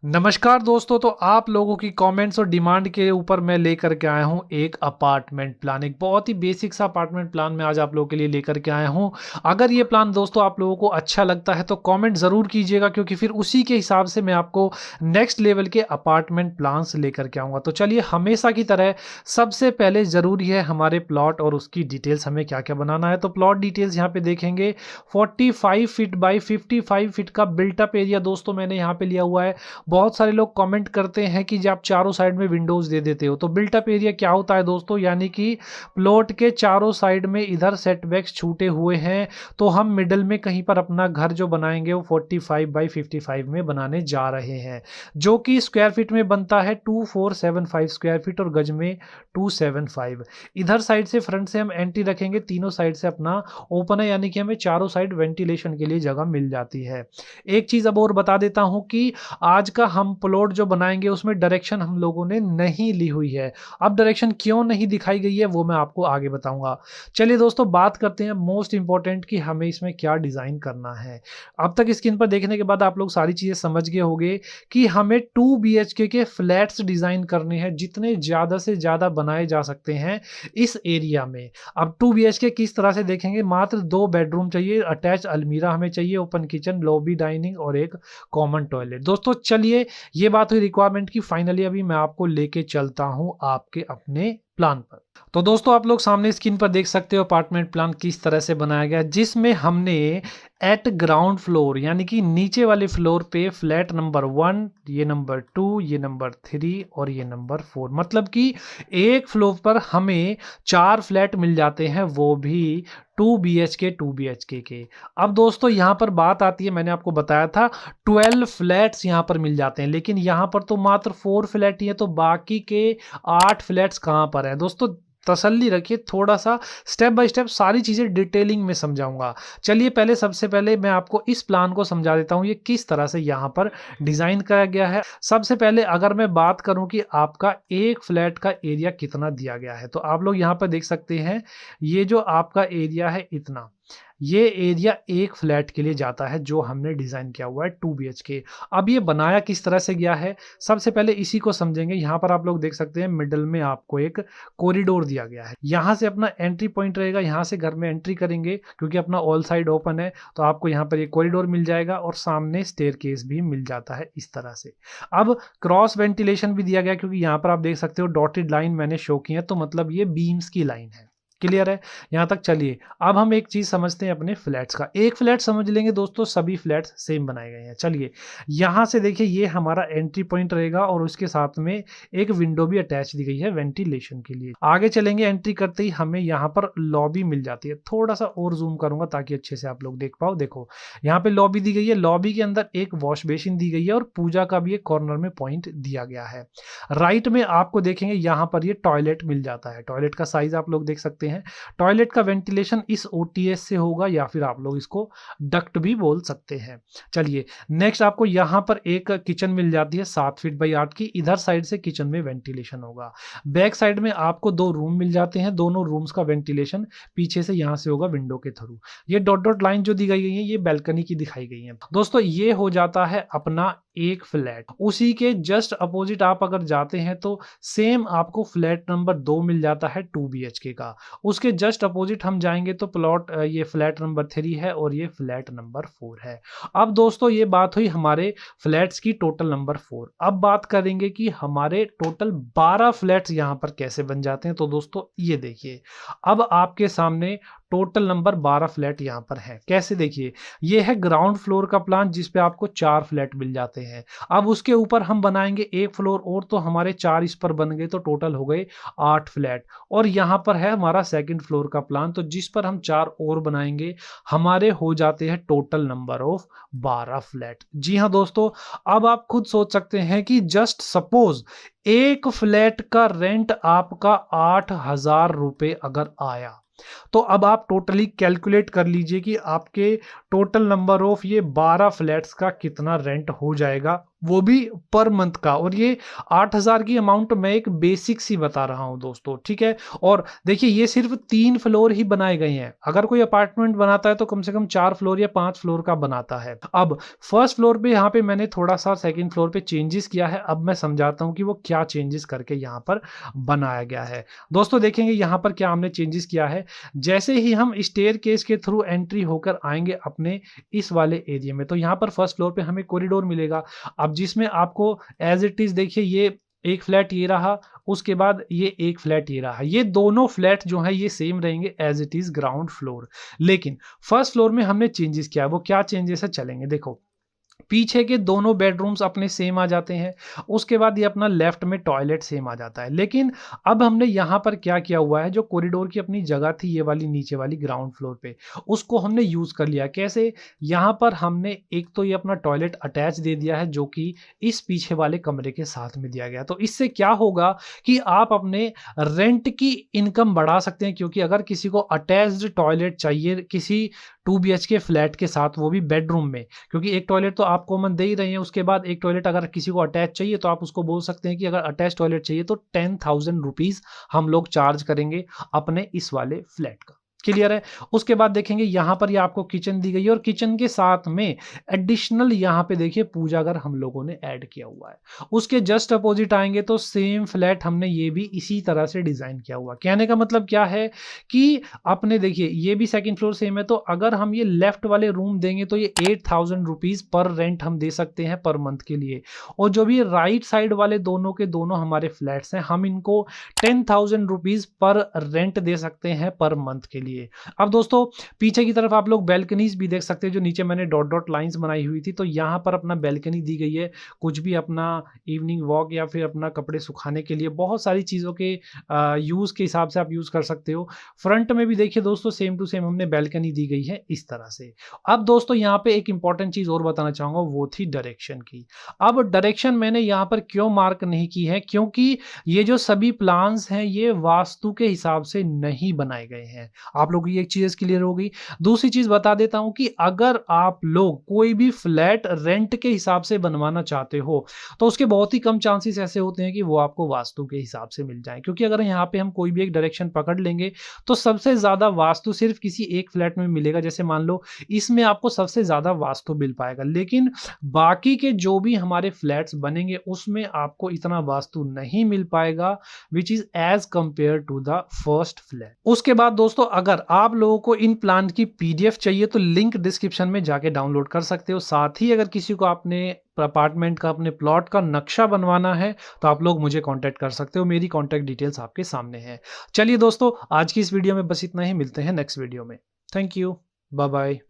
नमस्कार दोस्तों। तो आप लोगों की कमेंट्स और डिमांड के ऊपर मैं लेकर के आया हूं एक अपार्टमेंट प्लान। एक बहुत ही बेसिक सा अपार्टमेंट प्लान मैं आज आप लोगों के लिए लेकर के आया हूं। अगर ये प्लान दोस्तों आप लोगों को अच्छा लगता है तो कमेंट ज़रूर कीजिएगा, क्योंकि फिर उसी के हिसाब से मैं आपको नेक्स्ट लेवल के अपार्टमेंट प्लान्स लेकर के आऊँगा। तो चलिए, हमेशा की तरह सबसे पहले ज़रूरी है हमारे प्लॉट और उसकी डिटेल्स, हमें क्या-क्या बनाना है। तो प्लॉट डिटेल्स यहाँ पे देखेंगे। 45 फीट बाय 55 फीट का बिल्ट अप एरिया दोस्तों मैंने यहाँ पे लिया हुआ है। बहुत सारे लोग कमेंट करते हैं कि जब आप चारों साइड में विंडोज दे देते हो, तो बिल्ट अप एरिया क्या होता है दोस्तों, यानी कि प्लॉट के चारों साइड में इधर सेटबैक्स छूटे हुए हैं, तो हम मिडल में कहीं पर अपना घर जो बनाएंगे वो 45 बाई 55 में बनाने जा रहे हैं, जो कि स्क्वायर फीट में बनता है 2475 स्क्वायर फीट और गज में 275। इधर साइड से फ्रंट से हम एंट्री रखेंगे, तीनों साइड से अपना ओपन है, यानी कि हमें चारों साइड वेंटिलेशन के लिए जगह मिल जाती है। एक चीज अब और बता देता हूं कि आज का हम प्लॉट जो बनाएंगे उसमें डायरेक्शन हम लोगों ने नहीं ली हुई है। अब डायरेक्शन क्यों नहीं दिखाई गई है वो मैं आपको आगे बताऊंगा। चलिए दोस्तों, बात करते हैं मोस्ट इंपॉर्टेंट कि हमें इसमें क्या डिजाइन करना है। अब तक स्क्रीन पर देखने के बाद आप लोग सारी चीजें समझ गए होंगे कि हमें 2 BHK के फ्लैट्स डिजाइन करने हैं, जितने ज्यादा से ज्यादा बनाए जा सकते हैं इस एरिया में। अब 2 BHK किस तरह से देखेंगे, मात्र 2 बेडरूम चाहिए, अटैच अलमीरा हमें चाहिए, ओपन किचन, लॉबी, डाइनिंग और एक कॉमन टॉयलेट। दोस्तों चलिए, ये बात हुई रिक्वायरमेंट की। फाइनली अभी मैं आपको लेके चलता हूं आपके अपने प्लान पर। तो दोस्तों आप लोग सामने स्क्रीन पर देख सकते हो अपार्टमेंट प्लान किस तरह से बनाया गया, जिसमें हमने एट ग्राउंड फ्लोर यानी कि नीचे वाले फ्लोर पे फ्लैट नंबर 1, ये नंबर 2, ये नंबर 3 और ये नंबर 4, मतलब कि एक फ्लोर पर हमें 4 फ्लैट मिल जाते हैं, वो भी 2 BHK 2 BHK के। अब दोस्तों यहाँ पर बात आती है, मैंने आपको बताया था 12 फ्लैट्स यहाँ पर मिल जाते हैं, लेकिन यहाँ पर तो मात्र 4 फ्लैट ही है, तो बाकी के 8 फ्लैट्स कहाँ पर है दोस्तों। तसल्ली रखिए, थोड़ा सा स्टेप बाय स्टेप सारी चीजें डिटेलिंग में समझाऊंगा। चलिए पहले, सबसे पहले मैं आपको इस प्लान को समझा देता हूँ, ये किस तरह से यहाँ पर डिजाइन करा गया है। सबसे पहले अगर मैं बात करूं कि आपका एक फ्लैट का एरिया कितना दिया गया है, तो आप लोग यहाँ पर देख सकते हैं, ये जो आपका एरिया है इतना, ये एरिया एक फ्लैट के लिए जाता है जो हमने डिजाइन किया हुआ है 2 BHK। अब ये बनाया किस तरह से गया है, सबसे पहले इसी को समझेंगे। यहाँ पर आप लोग देख सकते हैं मिडल में आपको एक कॉरिडोर दिया गया है, यहाँ से अपना एंट्री पॉइंट रहेगा, यहाँ से घर में एंट्री करेंगे, क्योंकि अपना ऑल साइड ओपन है, तो आपको यहाँ पर एक कॉरिडोर मिल जाएगा और सामने स्टेयरकेस भी मिल जाता है इस तरह से। अब क्रॉस वेंटिलेशन भी दिया गया, क्योंकि यहाँ पर आप देख सकते हो डॉटेड लाइन मैंने शो की है, तो मतलब ये बीम्स की लाइन है। क्लियर है यहां तक। चलिए अब हम एक चीज समझते हैं अपने फ्लैट्स का। एक फ्लैट समझ लेंगे दोस्तों, सभी फ्लैट्स सेम बनाए गए हैं। चलिए यहां से देखिए, ये हमारा एंट्री पॉइंट रहेगा और उसके साथ में एक विंडो भी अटैच दी गई है वेंटिलेशन के लिए। आगे चलेंगे, एंट्री करते ही हमें यहाँ पर लॉबी मिल जाती है। थोड़ा सा और जूम करूंगा ताकि अच्छे से आप लोग देख पाओ। देखो यहाँ पे लॉबी दी गई है, लॉबी के अंदर एक वॉश बेसिन दी गई है और पूजा का भी एक कॉर्नर में पॉइंट दिया गया है। राइट में आपको देखेंगे यहाँ पर ये टॉयलेट मिल जाता है। टॉयलेट का साइज आप लोग देख सकते हैं। टॉयलेट का वेंटिलेशन इस ओटीएस से होगा, या फिर आप लोग इसको डक्ट भी बोल सकते हैं। चलिए नेक्स्ट, आपको यहां पर एक किचन मिल जाती है 7 फीट बाई 8 की। इधर साइड से किचन में वेंटिलेशन होगा। बैक साइड में आपको 2 रूम मिल जाते हैं, दोनों रूम्स का वेंटिलेशन पीछे से यहां से होगा विंडो के थ्रू। ये डॉट डॉट लाइन जो दी गई है ये बैल्कनी की दिखाई गई है। दोस्तों ये हो जाता है अपना एक फ्लैट। उसी के जस्ट अपोजिट आप अगर जाते हैं तो सेम आपको फ्लैट नंबर 2 मिल जाता है 2 BHK का। उसके जस्ट अपोजिट हम जाएंगे तो प्लॉट, ये फ्लैट नंबर 3 है और ये फ्लैट नंबर 4 है। अब दोस्तों ये बात हुई हमारे फ्लैट्स की टोटल नंबर 4। अब बात करेंगे कि हमारे टोटल 12 फ्लैट्स यहाँ पर कैसे बन जाते हैं। तो दोस्तों ये देखिए, अब आपके सामने टोटल नंबर 12 फ्लैट यहाँ पर है। कैसे, देखिए ये है ग्राउंड फ्लोर का प्लान, जिसपे आपको 4 फ्लैट मिल जाते हैं। अब उसके ऊपर हम बनाएंगे एक फ्लोर और, तो हमारे 4 इस पर बन गए, तो टोटल हो गए 8 फ्लैट। और यहाँ पर है हमारा सेकंड फ्लोर का प्लान, तो जिस पर हम 4 और बनाएंगे, हमारे हो जाते हैं टोटल नंबर ऑफ 12 फ्लैट। जी हाँ दोस्तों, अब आप खुद सोच सकते हैं कि जस्ट सपोज एक फ्लैट का रेंट आपका 8,000 रुपए अगर आया, तो अब आप टोटली कैलकुलेट कर लीजिए कि आपके टोटल नंबर ऑफ ये 12 फ्लैट्स का कितना रेंट हो जाएगा वो भी पर मंथ का। और ये 8,000 की अमाउंट मैं एक बेसिक सी बता रहा हूँ दोस्तों, ठीक है। और देखिए ये सिर्फ 3 फ्लोर ही बनाए गए हैं। अगर कोई अपार्टमेंट बनाता है तो कम से कम 4 फ्लोर या 5 फ्लोर का बनाता है। अब फर्स्ट फ्लोर पे यहाँ पे मैंने थोड़ा-सा सेकंड फ्लोर पे चेंजेस किया है। अब मैं समझाता हूँ कि वो क्या चेंजेस करके यहाँ पर बनाया गया है। दोस्तों देखेंगे यहाँ पर क्या हमने चेंजेस किया है। जैसे ही हम स्टेयरकेस के थ्रू एंट्री होकर आएँगे अपने इस वाले एरिया में, तो यहाँ पर फर्स्ट फ्लोर पे हमें कॉरिडोर मिलेगा। अब जिसमें आपको एज़ इट इज़ देखिए ये एक फ्लैट ये रहा, उसके बाद ये एक फ्लैट ये रहा। ये दोनों फ्लैट जो हैं ये सेम रहेंगे as it is ground floor. लेकिन फर्स्ट फ्लोर में हमने चेंजेस किया है, वो क्या चेंजेस है चलेंगे देखो। पीछे के दोनों बेडरूम्स अपने सेम आ जाते हैं। उसके बाद ये अपना लेफ्ट में टॉयलेट सेम आ जाता है। लेकिन अब हमने यहाँ पर क्या किया हुआ है, जो कॉरिडोर की अपनी जगह थी ये वाली नीचे वाली ग्राउंड फ्लोर पे, उसको हमने यूज़ कर लिया। कैसे? यहाँ पर हमने एक तो ये अपना टॉयलेट अटैच दे दिया है जो कि इस पीछे वाले कमरे के साथ में दिया गया। तो इससे क्या होगा कि आप अपने रेंट की इनकम बढ़ा सकते हैं, क्योंकि अगर किसी को अटैच्ड टॉयलेट चाहिए किसी 2 बीएचके फ्लैट के साथ, वो भी बेडरूम में, क्योंकि एक टॉयलेट तो आप कॉमन दे ही रहे हैं, उसके बाद एक टॉयलेट अगर किसी को अटैच चाहिए तो आप उसको बोल सकते हैं कि अगर अटैच टॉयलेट चाहिए तो 10,000 रुपीज़ हम लोग चार्ज करेंगे अपने इस वाले फ्लैट का। क्लियर है? उसके बाद देखेंगे यहाँ पर ये आपको किचन दी गई है और किचन के साथ में एडिशनल यहाँ पे देखिए पूजाघर हम लोगों ने ऐड किया हुआ है। उसके जस्ट अपोजिट आएँगे तो सेम फ्लैट हमने ये भी इसी तरह से डिज़ाइन किया हुआ है। कहने का मतलब क्या है कि आपने देखिए ये भी सेकंड फ्लोर सेम है, तो अगर हम ये लेफ्ट वाले रूम देंगे तो ये 8,000 रुपीज़ पर रेंट हम दे सकते हैं पर मंथ के लिए। और जो भी राइट साइड वाले दोनों के दोनों हमारे फ्लैट्स हैं, हम इनको 10,000 रुपीज़ पर रेंट दे सकते हैं पर मंथ के लिए। अब दोस्तों पीछे की तरफ आप लोग बैल्कनीज भी देख सकते हैं, जो नीचे मैंने डॉट डॉट लाइंस बनाई हुई थी, तो यहाँ पर अपना बैल्कनी दी गई है। कुछ भी अपना इवनिंग वॉक या फिर अपना कपड़े सुखाने के लिए बहुत सारी चीज़ों के यूज़ के हिसाब से आप यूज़ कर सकते हो। फ्रंट में भी देखिए दोस्तों सेम टू सेम हमने बैल्कनी दी गई है इस तरह से। अब दोस्तों यहाँ पे एक इंपॉर्टेंट चीज़ और बताना चाहूँगा, वो थी डायरेक्शन की। अब डायरेक्शन मैंने यहाँ पर क्यों मार्क नहीं की है, क्योंकि ये जो सभी प्लान्स हैं ये वास्तु के हिसाब से नहीं बनाए गए हैं। आप लोगों की एक चीज़ क्लियर हो गई। दूसरी चीज़ बता देता हूँ कि अगर आप लोग कोई भी फ्लैट रेंट के हिसाब से बनवाना चाहते हो, तो उसके बहुत ही कम चांसेस ऐसे होते हैं कि वो आपको वास्तु के हिसाब से मिल जाएँ। क्योंकि अगर यहाँ पे हम कोई भी एक डायरेक्शन पकड़ लेंगे, तो सबसे ज़्यादा वास्तु सिर्फ़ किसी एक फ्लैट में मिलेगा। जैसे मान लो इसमें आपको सबसे ज़्यादा वास्तु मिल पाएगा, लेकिन बाकी के जो भी हमारे फ्लैट्स बनेंगे उसमें आपको इतना वास्तु नहीं मिल पाएगा, which is as compare to the first flat. उसके बाद दोस्तों अगर आप लोगों को इन प्लान की पीडीएफ चाहिए तो लिंक डिस्क्रिप्शन में जाके डाउनलोड कर सकते हो। साथ ही अगर किसी को अपने अपार्टमेंट का, अपने प्लॉट का नक्शा बनवाना है तो आप लोग मुझे कांटेक्ट कर सकते हो। मेरी कांटेक्ट डिटेल्स आपके सामने है। चलिए दोस्तों आज की इस वीडियो में बस इतना ही, मिलते हैं नेक्स्ट वीडियो में। Thank you, bye bye.